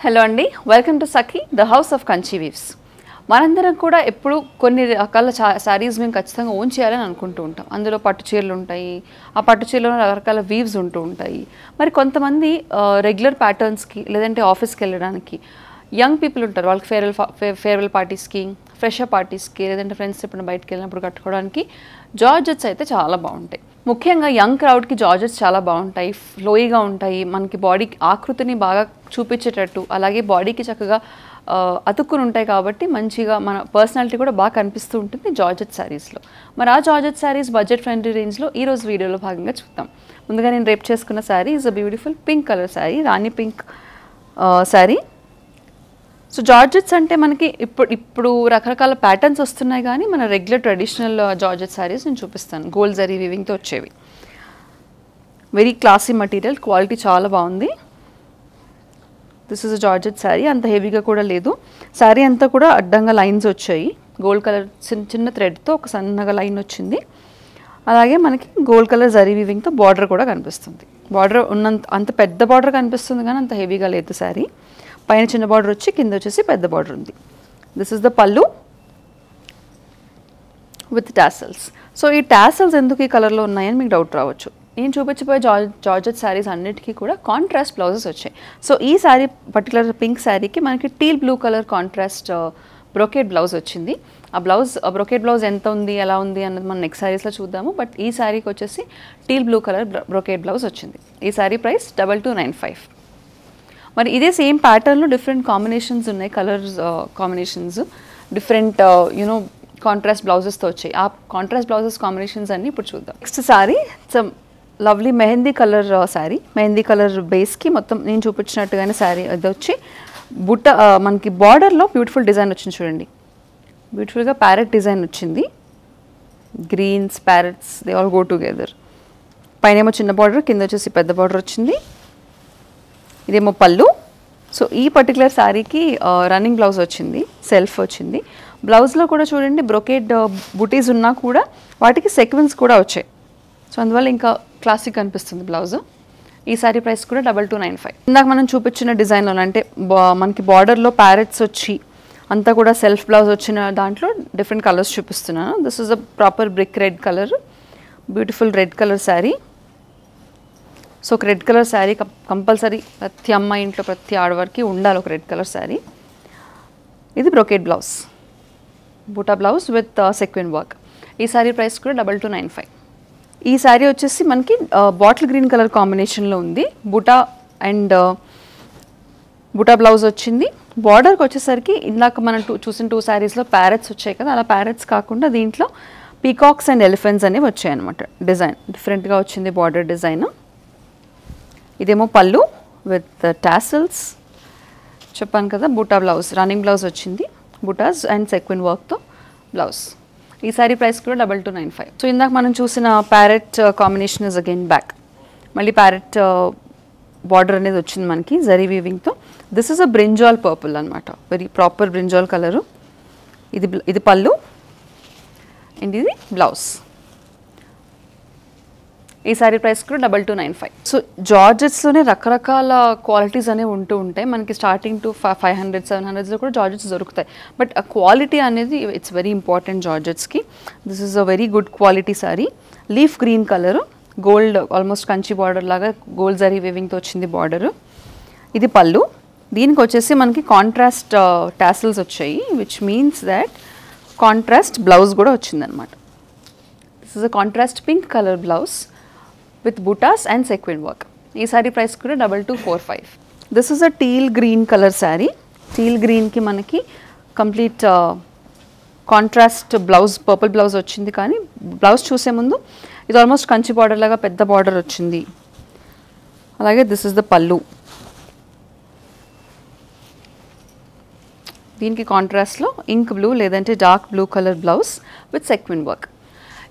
Hello అండి, welcome to Sakhi the house of Kanchi weaves. మనందరం కూడా ఎప్పుడు కొన్ని రకాల శారీస్ మేము ఖచ్చితంగా ఓన్ చేయాలని అనుకుంటూ ఉంటాం. అందులో పట్టు చీరలు ఉంటాయి, ఆ పట్టు చీరలో రకరకాల వీవ్స్ ఉంటూ ఉంటాయి. మరి కొంతమంది రెగ్యులర్ ప్యాటర్న్స్కి లేదంటే ఆఫీస్కి వెళ్ళడానికి యంగ్ పీపుల్ ఉంటారు, వాళ్ళకి ఫేర్వెల్ పార్టీస్కి, ఫ్రెషర్ పార్టీస్కి లేదంటే ఫ్రెండ్స్ ఎప్పుడు బయటకు వెళ్ళినప్పుడు కట్టుకోవడానికి జార్జెట్స్ అయితే చాలా బాగుంటాయి. ముఖ్యంగా యంగ్ క్రౌడ్కి జార్జెట్స్ చాలా బాగుంటాయి, ఫ్లోయిగా ఉంటాయి, మనకి బాడీకి ఆకృతిని బాగా చూపించేటట్టు, అలాగే బాడీకి చక్కగా అతుక్కుని ఉంటాయి కాబట్టి మంచిగా మన పర్సనాలిటీ కూడా బాగా కనిపిస్తూ ఉంటుంది జార్జెట్ శారీస్లో. మరి ఆ జార్జెట్ శారీస్ బడ్జెట్ ఫ్రెండ్లీ రేంజ్లో ఈరోజు వీడియోలో భాగంగా చూద్దాం. ముందుగా నేను రేపు చేసుకున్న sari is a beautiful pink colour sari, Rani pink sari. So georgettes అంటే మనకి ఇప్పుడు రకరకాల ప్యాటర్న్స్ వస్తున్నాయి, కానీ మన రెగ్యులర్ ట్రెడిషనల్ జార్జెట్ శారీస్ నేను చూపిస్తాను. గోల్డ్ జరీ వీవింగ్తో వచ్చేవి, వెరీ క్లాసీ మెటీరియల్, క్వాలిటీ చాలా బాగుంది. This is a georgette sari, అంత హెవీగా కూడా లేదు. శారీ అంతా కూడా అడ్డంగా లైన్స్ వచ్చాయి, గోల్డ్ కలర్ చిన్న థ్రెడ్తో ఒక సన్నగా లైన్ వచ్చింది. అలాగే మనకి గోల్డ్ కలర్ జరీ వీవింగ్తో బార్డర్ కూడా కనిపిస్తుంది. బార్డర్ అంత పెద్ద బార్డర్ కనిపిస్తుంది కానీ అంత హెవీగా లేదు శారీ. పైన చిన్న బార్డర్ వచ్చి కింద వచ్చేసి పెద్ద బార్డర్ ఉంది. దిస్ ఇస్ ద పల్లు విత్ టాసల్స్. సో ఈ టాసల్స్ ఎందుకు ఈ కలర్లో ఉన్నాయని మీకు డౌట్ రావచ్చు. నేను చూపించబోయే జార్జెట్ శారీస్ అన్నిటికీ కూడా కాంట్రాస్ట్ బ్లౌజెస్ వచ్చాయి. సో ఈ శారీ పర్టికులర్ పింక్ శారీకి మనకి teal blue colour contrast brocade blouse వచ్చింది. ఆ బ్రోకేడ్ బ్లౌజ్ ఎంత ఉంది, ఎలా ఉంది అన్నది మనం నెక్స్ట్ శారీస్లో చూద్దాము. బట్ ఈ శారీకి వచ్చేసి teal blue colour brocade blouse వచ్చింది. ఈ శారీ ప్రైస్ 2295. మరి ఇదే సేమ్ ప్యాటర్న్లో డిఫరెంట్ కాంబినేషన్స్ ఉన్నాయి, కలర్స్ కాంబినేషన్స్ డిఫరెంట్ కాంట్రాస్ట్ బ్లౌజెస్తో వచ్చాయి. ఆ కాంట్రాస్ట్ బ్లౌజెస్ కాంబినేషన్స్ అన్ని ఇప్పుడు చూద్దాం. Next sari it's lovely mehndi colour sari, mehndi colour బేస్కి మొత్తం నేను చూపించినట్టుగానే శారీ అది వచ్చి బుట్ట మనకి బార్డర్లో బ్యూటిఫుల్ డిజైన్ వచ్చింది చూడండి. బ్యూటిఫుల్గా ప్యారెట్ డిజైన్ వచ్చింది. Greens parrots they all go together. పైన ఏమో చిన్న బార్డర్, కింద వచ్చేసి పెద్ద బార్డర్ వచ్చింది. ఇదేమో పళ్ళు. సో ఈ పర్టికులర్ శారీకి రన్నింగ్ బ్లౌజ్ వచ్చింది, సెల్ఫ్ వచ్చింది. బ్లౌజ్లో కూడా చూడండి బ్రొకేడ్ బుటీస్ ఉన్నా కూడా వాటికి సెక్వెన్స్ కూడా వచ్చాయి. సో అందువల్ల ఇంకా క్లాసిక్ అనిపిస్తుంది బ్లౌజ్. ఈ శారీ ప్రైస్ కూడా 2295. ఇందాక మనం చూపించిన డిజైన్లో అంటే మనకి బార్డర్లో ప్యారెట్స్ వచ్చి అంతా కూడా సెల్ఫ్ బ్లౌజ్ వచ్చిన దాంట్లో డిఫరెంట్ కలర్స్ చూపిస్తున్నాను. This is a proper brick red colour, beautiful red colour sari. So ఒక రెడ్ కలర్ శారీ కంపల్సరీ ప్రతి అమ్మాయి ఇంట్లో ప్రతి ఆడవారికి ఉండాలి ఒక రెడ్ కలర్ శారీ. ఇది బ్రోకేడ్ బ్లౌజ్, బూటా బ్లౌజ్ విత్ సెక్వెన్ వర్క్. ఈ శారీ ప్రైస్ కూడా 2295. ఈ శారీ వచ్చేసి మనకి బాటిల్ గ్రీన్ కలర్ కాంబినేషన్లో ఉంది. బూటా అండ్ బూటా బ్లౌజ్ వచ్చింది. బార్డర్కి వచ్చేసరికి ఇందాక మనం చూసిన 2 శారీస్లో ప్యారెట్స్ వచ్చాయి కదా, అలా ప్యారెట్స్ కాకుండా దీంట్లో పీకాక్స్ అండ్ ఎలిఫెంట్స్ అనేవి వచ్చాయి అనమాట. డిజైన్ డిఫరెంట్గా వచ్చింది బార్డర్ డిజైన్. ఇదేమో పళ్ళు విత్ టాసల్స్, చెప్పాను కదా బూటా బ్లౌజ్, రన్నింగ్ బ్లౌజ్ వచ్చింది, బూటాస్ అండ్ సెక్విన్ వర్క్తో బ్లౌజ్. ఈ శారీ ప్రైస్ కూడా 2295. సో ఇందాక మనం చూసిన parrot combination is again back. మళ్ళీ ప్యారెట్ బార్డర్ అనేది వచ్చింది మనకి జరీ వీవింగ్తో. This is a brinjal purple అనమాట, వెరీ ప్రాపర్ బ్రింజాల్ కలరు. ఇది పళ్ళు అండ్ ఇది బ్లౌజ్. ఈ శారీ ప్రైస్ కూడా 2295. సో జార్జెట్స్లోనే రకరకాల క్వాలిటీస్ అనేవి ఉంటూ ఉంటాయి. మనకి స్టార్టింగ్ టు 500, 700లో కూడా జార్జెట్స్ దొరుకుతాయి. బట్ ఆ క్వాలిటీ అనేది ఇట్స్ వెరీ ఇంపార్టెంట్ జార్జెట్స్కి. This is a very good quality sari. Leaf green colour, gold almost Kanchi border లాగా గోల్డ్ జరీ వీవింగ్తో వచ్చింది బార్డరు. ఇది పళ్ళు. దీనికి వచ్చేసి మనకి కాంట్రాస్ట్ టాసల్స్ వచ్చాయి, which means that contrast blouse కూడా వచ్చిందనమాట. This is a contrast pink colour blouse with butas and sequin work. ఈ శారీ ప్రైస్ కూడా 2245. This is a teal green colour sari. Teal గ్రీన్కి మనకి complete contrast blouse, purple blouse వచ్చింది. కానీ blouse చూసే ముందు ఇది ఆల్మోస్ట్ కంచి బార్డర్ లాగా పెద్ద బార్డర్ వచ్చింది. అలాగే దిస్ ఇస్ ద పళ్ళు. దీనికి కాంట్రాస్ట్లో ఇంక్ బ్లూ లేదంటే dark blue colour blouse with sequin work.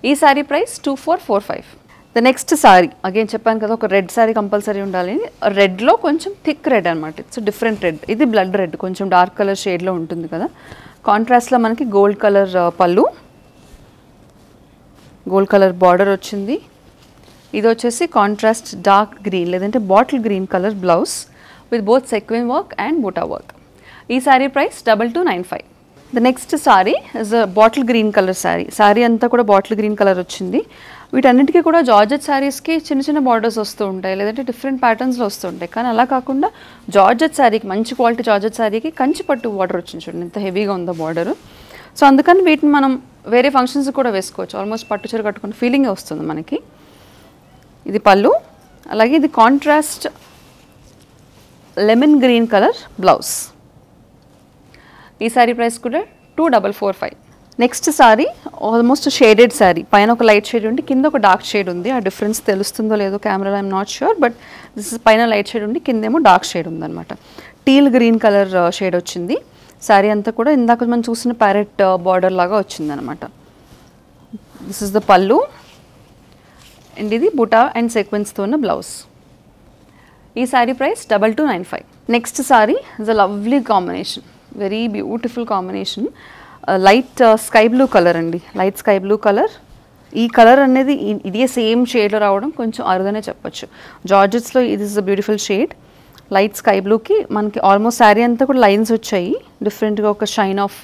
ఈ sari price 2445. The next sari again చెప్పాను కదా ఒక రెడ్ శారీ కంపల్సరీ ఉండాలి. రెడ్లో కొంచెం థిక్ రెడ్ అనమాట, ఇట్స్ డిఫరెంట్ రెడ్. ఇది బ్లడ్ రెడ్, కొంచెం డార్క్ కలర్ షేడ్లో ఉంటుంది కదా. కాంట్రాస్ట్లో మనకి gold colour pallu, gold colour border వచ్చింది. ఇది వచ్చేసి కాంట్రాస్ట్ డార్క్ గ్రీన్ లేదంటే bottle green colour blouse with both sequin work and butta work. ఈ sari price 2295. The next sari is a bottle green colour sorry. Sorry అంతా కూడా బాటిల్ గ్రీన్ కలర్ వచ్చింది. వీటన్నిటికీ కూడా జార్జెట్ శారీస్కి చిన్న చిన్న బార్డర్స్ వస్తూ ఉంటాయి, లేదంటే డిఫరెంట్ ప్యాటర్న్స్లో వస్తూ ఉంటాయి. కానీ అలా కాకుండా జార్జెట్ శారీకి, మంచి క్వాలిటీ జార్జెట్ శారీకి కంచి పట్టు బార్డర్ వచ్చింది చూడండి, ఎంత హెవీగా ఉందో బార్డర్. సో అందుకని వీటిని మనం వేరే ఫంక్షన్స్ కూడా వేసుకోవచ్చు. ఆల్మోస్ట్ పట్టు చీర కట్టుకున్న ఫీలింగే వస్తుంది మనకి. ఇది పళ్ళు, అలాగే ఇది contrast lemon green colour blouse. ఈ సారీ ప్రైస్ కూడా 2445. Next sorry almost shaded sorry, పైన ఒక లైట్ షేడ్ ఉండి కింద ఒక డార్క్ షేడ్ ఉంది. ఆ డిఫరెన్స్ తెలుస్తుందో లేదో కెమెరాలో, I'm not sure, but this is పైన లైట్ షేడ్ ఉండి కిందేమో డార్క్ షేడ్ ఉందన్నమాట. టీల్ గ్రీన్ కలర్ షేడ్ వచ్చింది. సారీ అంతా కూడా ఇందాక మనం చూసిన ప్యారెట్ బార్డర్ లాగా వచ్చిందనమాట. This is the pallu and ఇది బుటా అండ్ సీక్వెన్స్తో ఉన్న బ్లౌజ్. ఈ sari price 2295. Next sari is a lovely combination, very beautiful combination. Light sky blue colour అండి, లైట్ స్కై బ్లూ కలర్. ఈ కలర్ అనేది ఇదే సేమ్ షేడ్లో రావడం కొంచెం అరుదనే చెప్పొచ్చు. జార్జెట్స్లో ఇది is a beautiful shade. Light sky బ్లూకి మనకి ఆల్మోస్ట్ శారీ అంతా కూడా లైన్స్ వచ్చాయి, డిఫరెంట్గా ఒక షైన్ ఆఫ్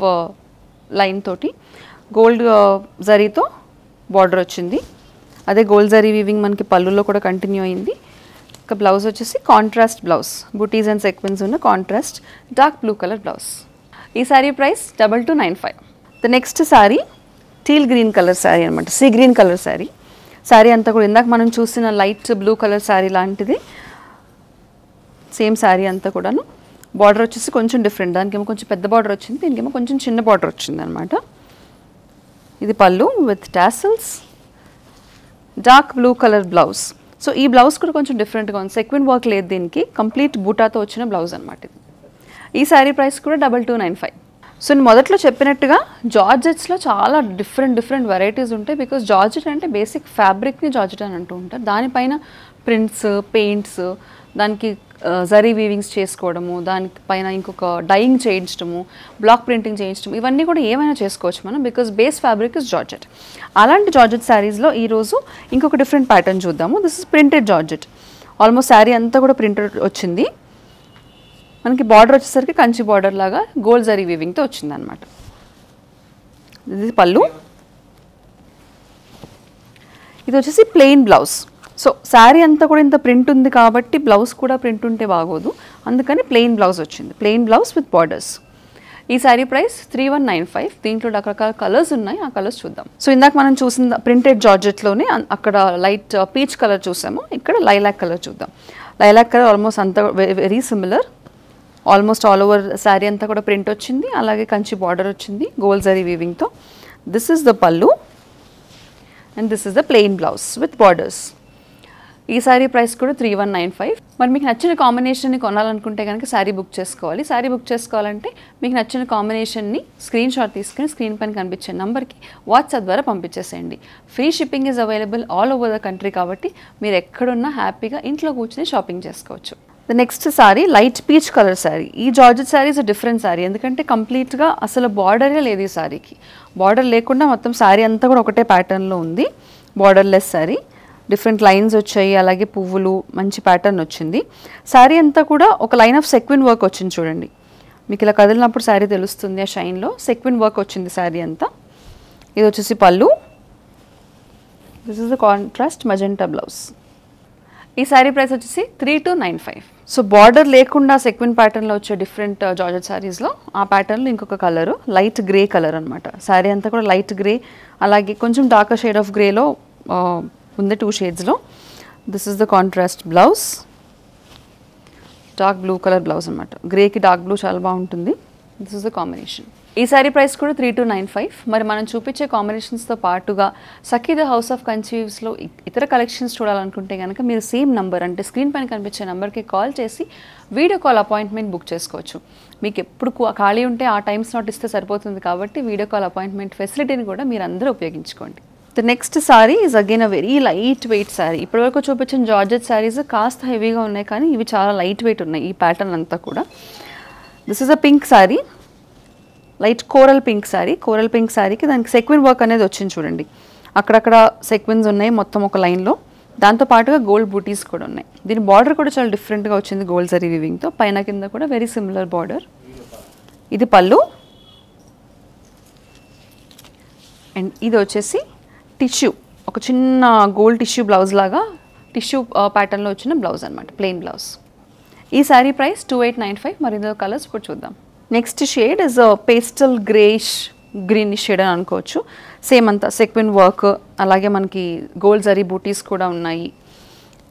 లైన్ తోటి. గోల్డ్ జరీతో బార్డర్ వచ్చింది. అదే గోల్డ్ జరీ వీవింగ్ మనకి పళ్ళులో కూడా కంటిన్యూ అయింది. ఒక బ్లౌజ్ వచ్చేసి contrast blouse, buties and sequins ఉన్న contrast dark blue colour blouse. ఈ sari price 2295. The next sari teal green colour sari అనమాట, sea green colour sari. Sari అంతా కూడా ఇందాక మనం చూసిన లైట్ బ్లూ కలర్ శారీ లాంటిది, సేమ్ శారీ అంతా కూడాను. బార్డర్ వచ్చేసి కొంచెం డిఫరెంట్, దానికేమో కొంచెం పెద్ద బార్డర్ వచ్చింది, దీనికేమో కొంచెం చిన్న బార్డర్ వచ్చింది అనమాట. ఇది పళ్ళు with tassels, dark blue colour blouse. So ఈ బ్లౌజ్ కూడా కొంచెం డిఫరెంట్గా ఉంది, సెక్విన్ వర్క్ లేదు దీనికి, కంప్లీట్ బూటాతో వచ్చిన బ్లౌజ్ అనమాట ఇది. ఈ శారీ ప్రైస్ కూడా 2295. సో నేను మొదట్లో చెప్పినట్టుగా జార్జెట్స్లో చాలా డిఫరెంట్ వెరైటీస్ ఉంటాయి. బికాస్ జార్జెట్ అంటే బేసిక్ ఫ్యాబ్రిక్ని జార్జెట్ అని అంటూ ఉంటారు. దానిపైన ప్రింట్స్, పెయింట్స్, దానికి జరీ వీవింగ్స్ చేసుకోవడము, దానిపైన ఇంకొక డైయింగ్ చేయించడము, బ్లాక్ ప్రింటింగ్ చేయించడం, ఇవన్నీ కూడా ఏమైనా చేసుకోవచ్చు మనం, because base fabric is georgette. అలాంటి జార్జెట్ శారీస్లో ఈరోజు ఇంకొక డిఫరెంట్ ప్యాటర్న్ చూద్దాము. This is printed georgette. Almost sari అంతా కూడా ప్రింటెడ్ వచ్చింది. మనకి బార్డర్ వచ్చేసరికి కంచి బార్డర్ లాగా గోల్డ్ జరీ వీవింగ్తో వచ్చిందనమాట. ఇది పళ్ళు, ఇది వచ్చేసి ప్లెయిన్ బ్లౌజ్. సో శారీ అంతా కూడా ఇంత ప్రింట్ ఉంది కాబట్టి బ్లౌజ్ కూడా ప్రింట్ ఉంటే బాగోదు, అందుకని ప్లెయిన్ బ్లౌజ్ వచ్చింది, ప్లెయిన్ బ్లౌజ్ విత్ బార్డర్స్. ఈ శారీ ప్రైస్ 3195. దీంట్లో రకరకాల కలర్స్ ఉన్నాయి, ఆ కలర్స్ చూద్దాం. సో ఇందాక మనం చూసిన ప్రింటెడ్ జార్జెట్లోనే అక్కడ లైట్ పీచ్ కలర్ చూసాము, ఇక్కడ లైలాక్ కలర్ చూద్దాం. లైలాక్ కలర్ ఆల్మోస్ట్ అంతా very similar. Almost all over sari అంతా కూడా ప్రింట్ వచ్చింది, అలాగే కంచి బార్డర్ వచ్చింది గోల్డ్ జరీ వీవింగ్తో. This is the pallu and this is the plain blouse with borders. ఈ శారీ ప్రైస్ కూడా 3195. మరి మీకు నచ్చిన కాంబినేషన్ని కొనాలనుకుంటే కనుక శారీ బుక్ చేసుకోవాలి. శారీ బుక్ చేసుకోవాలంటే మీకు నచ్చిన కాంబినేషన్ని స్క్రీన్ షాట్ తీసుకుని స్క్రీన్ పైన కనిపించే నెంబర్కి వాట్సాప్ ద్వారా పంపించేసేయండి. Free shipping is available all over the country కాబట్టి మీరు ఎక్కడున్నా హ్యాపీగా ఇంట్లో కూర్చొని షాపింగ్ చేసుకోవచ్చు. The next sari light peach colour sari. ఈ georgette sari is different sari, ఎందుకంటే కంప్లీట్గా అసలు బార్డరే లేదు ఈ శారీకి. బార్డర్ లేకుండా మొత్తం శారీ అంతా కూడా ఒకటే ప్యాటర్న్లో ఉంది. బార్డర్లెస్ శారీ, డిఫరెంట్ లైన్స్ వచ్చాయి, అలాగే పువ్వులు, మంచి ప్యాటర్న్ వచ్చింది. శారీ అంతా కూడా ఒక లైన్ ఆఫ్ సెక్విన్ వర్క్ వచ్చింది చూడండి, మీకు ఇలా కదిలినప్పుడు శారీ తెలుస్తుంది ఆ షైన్లో. సెక్విన్ వర్క్ వచ్చింది శారీ అంతా. ఇది వచ్చేసి పళ్ళు, this is the contrast magenta blouse. ఈ శారీ ప్రైస్ వచ్చేసి 3295. సో బార్డర్ లేకుండా సెక్విన్ ప్యాటర్న్లో వచ్చే డిఫరెంట్ జార్జెట్ శారీస్లో ఆ ప్యాటర్న్లో ఇంకొక కలరు లైట్ గ్రే కలర్ అనమాట. శారీ అంతా కూడా లైట్ గ్రే, అలాగే కొంచెం డార్కర్ షేడ్ ఆఫ్ గ్రేలో ఉంది, 2 షేడ్స్లో. This is the contrast blouse, dark blue colour blouse అనమాట. గ్రేకి డార్క్ బ్లూ చాలా బాగుంటుంది. This is the combination. ఈ శారీ ప్రైస్ కూడా 3295. మరి మనం చూపించే కాంబినేషన్స్తో పాటుగా సఖీ ద హౌస్ ఆఫ్ కన్సీవ్స్లో ఇతర కలెక్షన్స్ చూడాలనుకుంటే కనుక మీరు సేమ్ నంబర్, అంటే స్క్రీన్ పైన కనిపించే నెంబర్కి కాల్ చేసి వీడియో కాల్ అపాయింట్మెంట్ బుక్ చేసుకోవచ్చు. మీకు ఎప్పుడు ఖాళీ ఉంటే ఆ టైం స్లాట్ ఇస్తే సరిపోతుంది కాబట్టి వీడియో కాల్ అపాయింట్మెంట్ ఫెసిలిటీని కూడా మీరు అందరూ ఉపయోగించుకోండి. The next sorry is again a very light weight sari. ఇప్పటివరకు చూపించిన జార్జెట్ శారీస్ కాస్త హెవీగా ఉన్నాయి, కానీ ఇవి చాలా లైట్ వెయిట్ ఉన్నాయి ఈ ప్యాటర్న్ అంతా కూడా. This is a pink sari, light coral pink sari. Coral pink శారీకి దానికి సెక్విన్ వర్క్ అనేది వచ్చింది చూడండి, అక్కడక్కడ సెక్విన్స్ ఉన్నాయి మొత్తం ఒక లైన్లో. దాంతో పాటుగా గోల్డ్ బూటీస్ కూడా ఉన్నాయి. దీని బార్డర్ కూడా చాలా డిఫరెంట్గా వచ్చింది గోల్డ్ జరీ వీవింగ్తో. పైన కింద కూడా వెరీ సిమిలర్ బార్డర్. ఇది పళ్ళు అండ్ ఇది వచ్చేసి టిష్యూ, ఒక చిన్న గోల్డ్ టిష్యూ బ్లౌజ్ లాగా టిష్యూ ప్యాటర్న్లో వచ్చిన బ్లౌజ్ అనమాట, ప్లెయిన్ బ్లౌజ్. ఈ శారీ ప్రైస్ 2895. మరి ఇందులో కలర్స్ ఇప్పుడు చూద్దాం. Next shade is pastel greyish green shade అని అనుకోవచ్చు. సేమ్ అంతా సెక్విన్ వర్క్, అలాగే మనకి గోల్డ్ జరీ బూటీస్ కూడా ఉన్నాయి.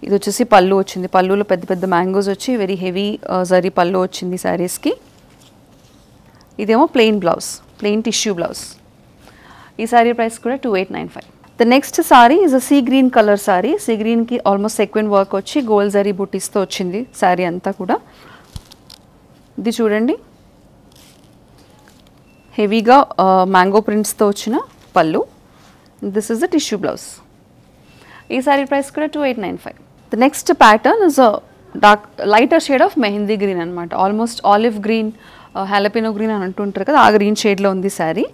ఇది వచ్చేసి పళ్ళు వచ్చింది. పళ్ళులో పెద్ద పెద్ద మ్యాంగోస్ వచ్చి వెరీ హెవీ జరీ పళ్ళు వచ్చింది శారీస్కి. ఇదేమో plain blouse, plain tissue blouse. ఈ శారీ ప్రైస్ కూడా 2895. The next sari is a sea green colour sari. Sea గ్రీన్కి ఆల్మోస్ట్ సెక్విన్ వర్క్ వచ్చి గోల్డ్ జరీ బూటీస్తో వచ్చింది శారీ అంతా కూడా. ఇది చూడండి, హెవీగా మ్యాంగో ప్రింట్స్తో వచ్చిన పళ్ళు. This is the tissue blouse. ఈ శారీ ప్రైస్ కూడా 2895. The next pattern is dark lighter shade of mehndi green అనమాట. ఆల్మోస్ట్ ఆలివ్ గ్రీన్, హ్యాలపినో గ్రీన్ అని అంటుంటారు కదా, ఆ గ్రీన్ షేడ్లో ఉంది శారీ.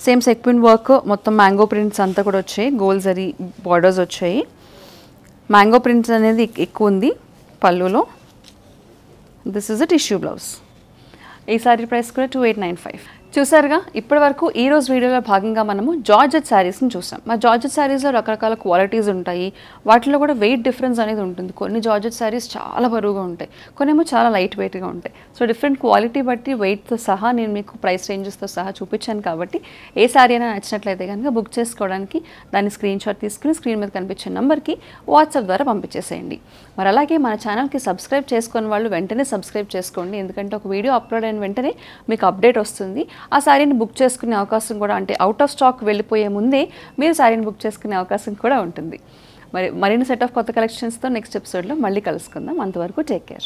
సేమ్ సెక్విన్ వర్క్, మొత్తం మ్యాంగో ప్రింట్స్ అంతా కూడా వచ్చాయి, గోల్డ్ జరీ బార్డర్స్ వచ్చాయి. మ్యాంగో ప్రింట్స్ అనేది ఎక్కువ ఉంది పళ్ళులో. This is a tissue blouse. ఈ శారీ ప్రైస్ కూడా 2895. చూసారుగా, ఇప్పటి వరకు ఈ రోజు వీడియోలో భాగంగా మనము జార్జెట్ శారీస్ని చూసాం. మా జార్జెట్ శారీస్లో రకరకాల క్వాలిటీస్ ఉంటాయి, వాటిలో కూడా వెయిట్ డిఫరెన్స్ అనేది ఉంటుంది. కొన్ని జార్జెట్ శారీస్ చాలా బరువుగా ఉంటాయి, కొన్నేమో చాలా లైట్ వెయిట్గా ఉంటాయి. సో డిఫరెంట్ క్వాలిటీ బట్టి వెయిట్తో సహా నేను మీకు ప్రైస్ రేంజెస్తో సహా చూపించాను. కాబట్టి ఏ శారీ అయినా నచ్చినట్లయితే కనుక బుక్ చేసుకోవడానికి దాన్ని స్క్రీన్ షాట్ తీసుకుని స్క్రీన్ మీద కనిపించే నెంబర్కి వాట్సాప్ ద్వారా పంపించేసేయండి. మరి అలాగే మన ఛానల్కి సబ్స్క్రైబ్ చేసుకున్న వాళ్ళు వెంటనే సబ్స్క్రైబ్ చేసుకోండి, ఎందుకంటే ఒక వీడియో అప్లోడ్ అయిన వెంటనే మీకు అప్డేట్ వస్తుంది. ఆ శారీని బుక్ చేసుకునే అవకాశం కూడా, అంటే అవుట్ ఆఫ్ స్టాక్ వెళ్ళిపోయే ముందే మీరు శారీని బుక్ చేసుకునే అవకాశం కూడా ఉంటుంది. మరిన్ని సెట్ ఆఫ్ కొత్త కలెక్షన్స్తో నెక్స్ట్ ఎపిసోడ్లో మళ్ళీ కలుసుకుందాం. అంతవరకు టేక్ కేర్.